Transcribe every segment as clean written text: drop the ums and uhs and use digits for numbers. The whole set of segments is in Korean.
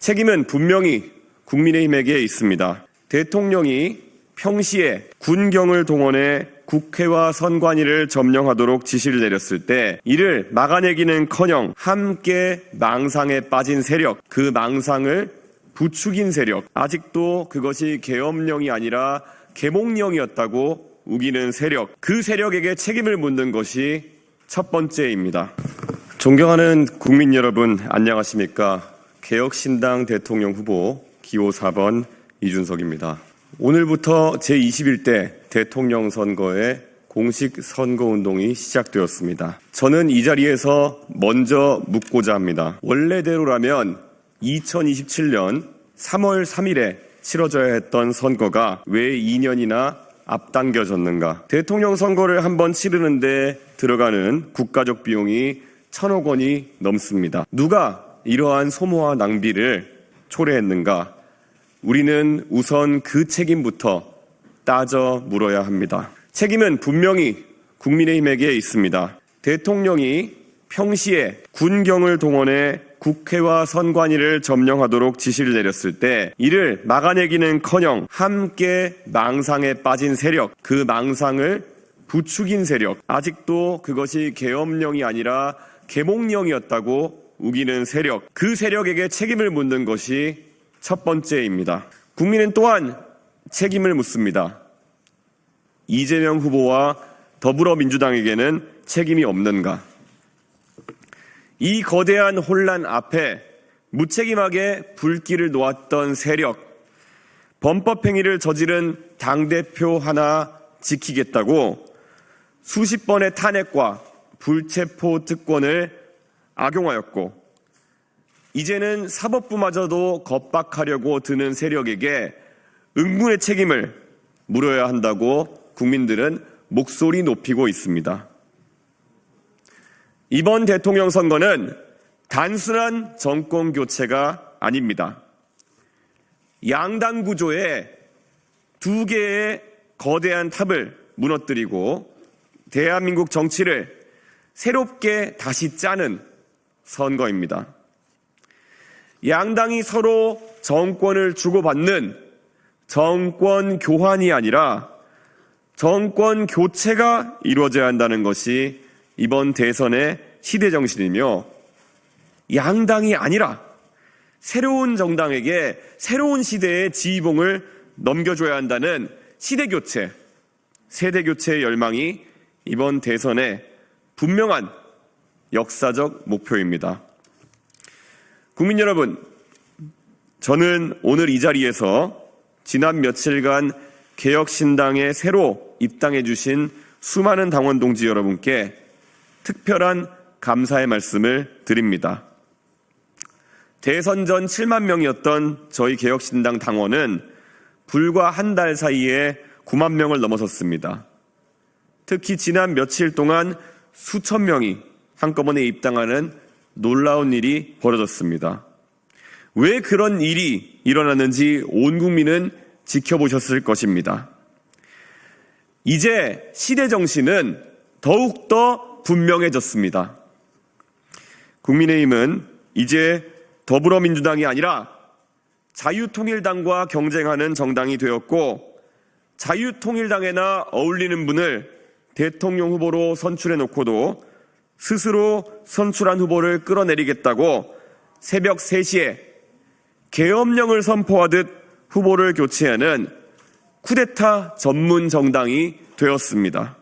책임은 분명히 국민의힘에게 있습니다. 대통령이 평시에 군경을 동원해 국회와 선관위를 점령하도록 지시를 내렸을 때 이를 막아내기는커녕 함께 망상에 빠진 세력, 그 망상을 부추긴 세력, 아직도 그것이 계엄령이 아니라 계몽령이었다고 우기는 세력, 그 세력에게 책임을 묻는 것이 첫 번째입니다. 존경하는 국민 여러분, 안녕하십니까? 개혁신당 대통령 후보 기호 4번 이준석입니다. 오늘부터 제21대 대통령 선거의 공식 선거운동이 시작되었습니다. 저는 이 자리에서 먼저 묻고자 합니다. 원래대로라면 2027년 3월 3일에 치러져야 했던 선거가 왜 2년이나 앞당겨졌는가? 대통령 선거를 한번 치르는데 들어가는 국가적 비용이 1,000억 원이 넘습니다. 누가 이러한 소모와 낭비를 초래했는가? 우리는 우선 그 책임부터 따져 물어야 합니다. 책임은 분명히 국민의힘에게 있습니다. 대통령이 평시에 군경을 동원해 국회와 선관위를 점령하도록 지시를 내렸을 때 이를 막아내기는커녕 함께 망상에 빠진 세력, 그 망상을 부추긴 세력, 아직도 그것이 계엄령이 아니라 계몽령이었다고 우기는 세력, 그 세력에게 책임을 묻는 것이 첫 번째입니다. 국민은 또한 책임을 묻습니다. 이재명 후보와 더불어민주당에게는 책임이 없는가? 이 거대한 혼란 앞에 무책임하게 불길을 놓았던 세력, 범법행위를 저지른 당대표 하나 지키겠다고 수십 번의 탄핵과 불체포 특권을 악용하였고, 이제는 사법부마저도 겁박하려고 드는 세력에게 응분의 책임을 물어야 한다고 국민들은 목소리 높이고 있습니다. 이번 대통령 선거는 단순한 정권 교체가 아닙니다. 양당 구조의 두 개의 거대한 탑을 무너뜨리고 대한민국 정치를 새롭게 다시 짜는 선거입니다. 양당이 서로 정권을 주고받는 정권 교환이 아니라 정권 교체가 이루어져야 한다는 것이 이번 대선의 시대 정신이며, 양당이 아니라 새로운 정당에게 새로운 시대의 지휘봉을 넘겨줘야 한다는 시대 교체, 세대 교체의 열망이 이번 대선의 분명한 역사적 목표입니다. 국민 여러분, 저는 오늘 이 자리에서 지난 며칠간 개혁신당에 새로 입당해 주신 수많은 당원 동지 여러분께 특별한 감사의 말씀을 드립니다. 대선 전 7만 명이었던 저희 개혁신당 당원은 불과 한 달 사이에 9만 명을 넘어섰습니다. 특히 지난 며칠 동안 수천 명이 한꺼번에 입당하는 놀라운 일이 벌어졌습니다. 왜 그런 일이 일어났는지 온 국민은 지켜보셨을 것입니다. 이제 시대 정신은 더욱더 분명해졌습니다. 국민의힘은 이제 더불어민주당이 아니라 자유통일당과 경쟁하는 정당이 되었고, 자유통일당에나 어울리는 분을 대통령 후보로 선출해 놓고도 스스로 선출한 후보를 끌어내리겠다고 새벽 3시에 계엄령을 선포하듯 후보를 교체하는 쿠데타 전문 정당이 되었습니다.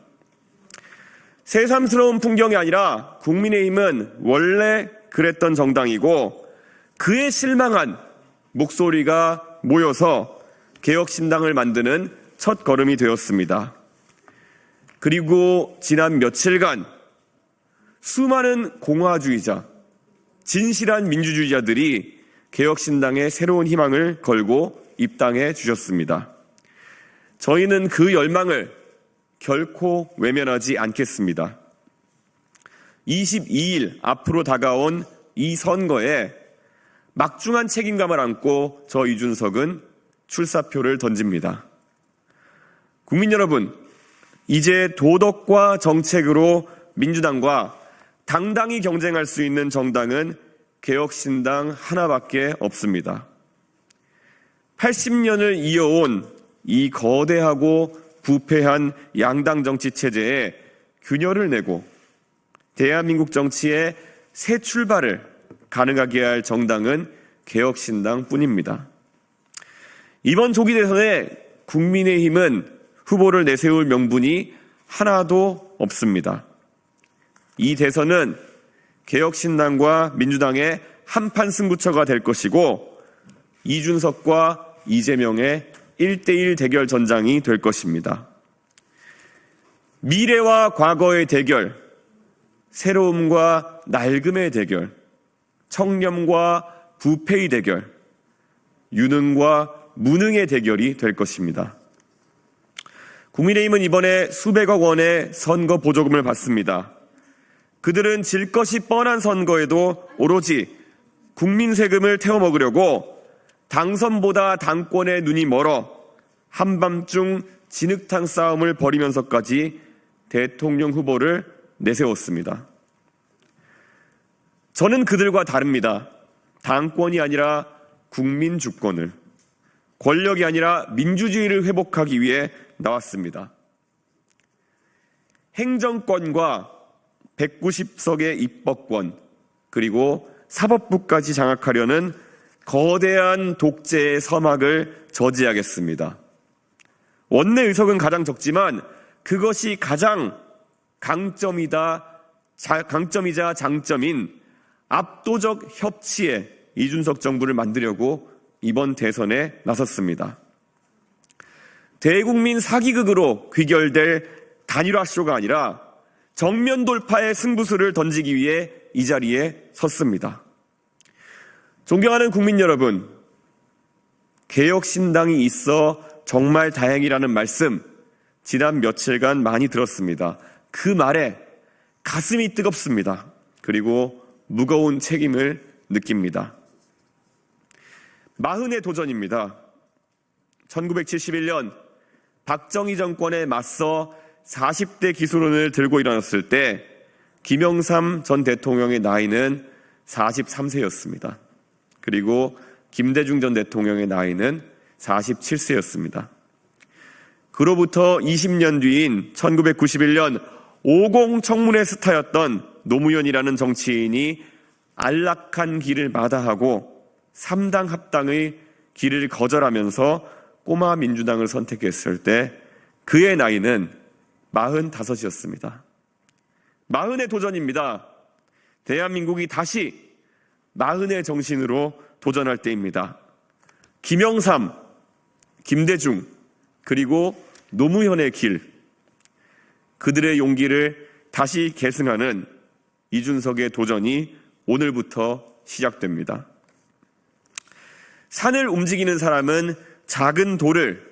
새삼스러운 풍경이 아니라 국민의힘은 원래 그랬던 정당이고, 그에 실망한 목소리가 모여서 개혁신당을 만드는 첫 걸음이 되었습니다. 그리고 지난 며칠간 수많은 공화주의자, 진실한 민주주의자들이 개혁신당에 새로운 희망을 걸고 입당해 주셨습니다. 저희는 그 열망을 결코 외면하지 않겠습니다. 22일 앞으로 다가온 이 선거에 막중한 책임감을 안고 저 이준석은 출사표를 던집니다. 국민 여러분, 이제 도덕과 정책으로 민주당과 당당히 경쟁할 수 있는 정당은 개혁신당 하나밖에 없습니다. 80년을 이어온 이 거대하고 부패한 양당 정치 체제에 균열을 내고 대한민국 정치의 새 출발을 가능하게 할 정당은 개혁신당 뿐입니다. 이번 조기 대선에 국민의힘은 후보를 내세울 명분이 하나도 없습니다. 이 대선은 개혁신당과 민주당의 한판 승부처가 될 것이고 이준석과 이재명의 1대1 대결 전장이 될 것입니다. 미래와 과거의 대결, 새로움과 낡음의 대결, 청렴과 부패의 대결, 유능과 무능의 대결이 될 것입니다. 국민의힘은 이번에 수백억 원의 선거 보조금을 받습니다. 그들은 질 것이 뻔한 선거에도 오로지 국민 세금을 태워먹으려고 당선보다 당권에 눈이 멀어 한밤중 진흙탕 싸움을 벌이면서까지 대통령 후보를 내세웠습니다. 저는 그들과 다릅니다. 당권이 아니라 국민 주권을, 권력이 아니라 민주주의를 회복하기 위해 나왔습니다. 행정권과 190석의 입법권, 그리고 사법부까지 장악하려는 거대한 독재의 서막을 저지하겠습니다. 원내 의석은 가장 적지만 그것이 가장 강점이자 장점인 압도적 협치의 이준석 정부를 만들려고 이번 대선에 나섰습니다. 대국민 사기극으로 귀결될 단일화쇼가 아니라 정면 돌파의 승부수를 던지기 위해 이 자리에 섰습니다. 존경하는 국민 여러분, 개혁신당이 있어 정말 다행이라는 말씀 지난 며칠간 많이 들었습니다. 그 말에 가슴이 뜨겁습니다. 그리고 무거운 책임을 느낍니다. 마흔의 도전입니다. 1971년 박정희 정권에 맞서 40대 기술원을 들고 일어났을 때 김영삼 전 대통령의 나이는 43세였습니다. 그리고 김대중 전 대통령의 나이는 47세였습니다. 그로부터 20년 뒤인 1991년 50 청문회 스타였던 노무현이라는 정치인이 안락한 길을 마다하고 3당 합당의 길을 거절하면서 꼬마 민주당을 선택했을 때 그의 나이는 45이었습니다. 40의 도전입니다. 대한민국이 다시 40의 정신으로 도전할 때입니다. 김영삼, 김대중, 그리고 노무현의 길, 그들의 용기를 다시 계승하는 이준석의 도전이 오늘부터 시작됩니다. 산을 움직이는 사람은 작은 돌을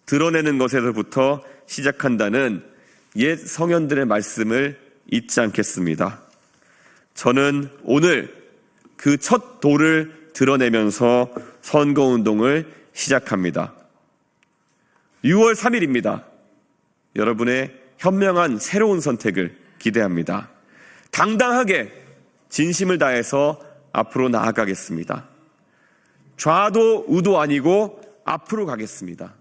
드러내는 것에서부터 시작한다는 옛 성현들의 말씀을 잊지 않겠습니다. 저는 오늘 그 첫 돌을 드러내면서 선거운동을 시작합니다. 6월 3일입니다. 여러분의 현명한 새로운 선택을 기대합니다. 당당하게 진심을 다해서 앞으로 나아가겠습니다. 좌도 우도 아니고 앞으로 가겠습니다.